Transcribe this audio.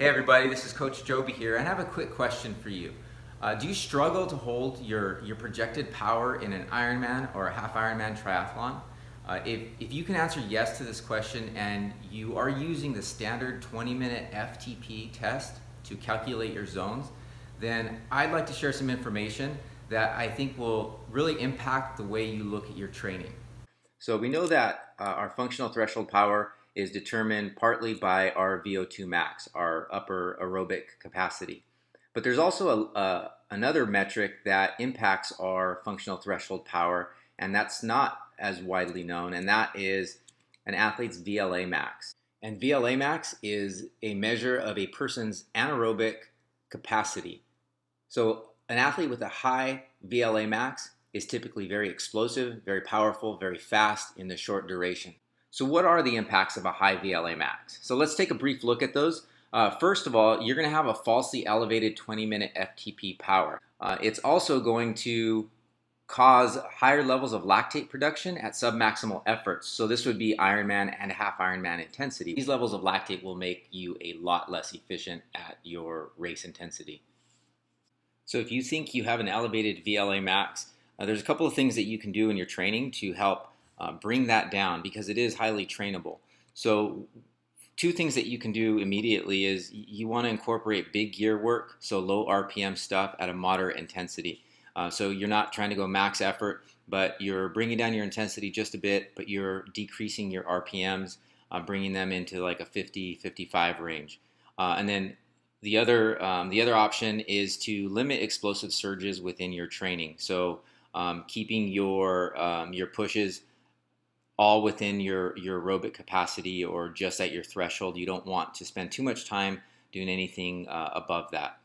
Hey everybody, this is Coach Joby here, and I have a quick question for you. Do you struggle to hold your projected power in an Ironman or a half Ironman triathlon? If you can answer yes to this question and you are using the standard 20-minute FTP test to calculate your zones, then I'd like to share some information that I think will really impact the way you look at your training. So we know that our functional threshold power is determined partly by our VO2 max, our upper aerobic capacity. But there's also another metric that impacts our functional threshold power, and that's not as widely known, and that is an athlete's VLA max. And VLA max is a measure of a person's anaerobic capacity. So an athlete with a high VLA max is typically very explosive, very powerful, very fast in the short duration. So what are the impacts of a high VLA max? So let's take a brief look at those. First of all, you're going to have a falsely elevated 20-minute FTP power. It's also going to cause higher levels of lactate production at submaximal efforts. So this would be Ironman and half Ironman intensity. These levels of lactate will make you a lot less efficient at your race intensity. So if you think you have an elevated VLA max, there's a couple of things that you can do in your training to help bring that down, because it is highly trainable. So two things that you can do immediately is you want to incorporate big gear work, so low RPM stuff at a moderate intensity. So you're not trying to go max effort, but you're bringing down your intensity just a bit, but you're decreasing your RPMs, bringing them into like a 50, 55 range. And then the other option is to limit explosive surges within your training. So keeping your pushes all within your aerobic capacity or just at your threshold. You don't want to spend too much time doing anything above that.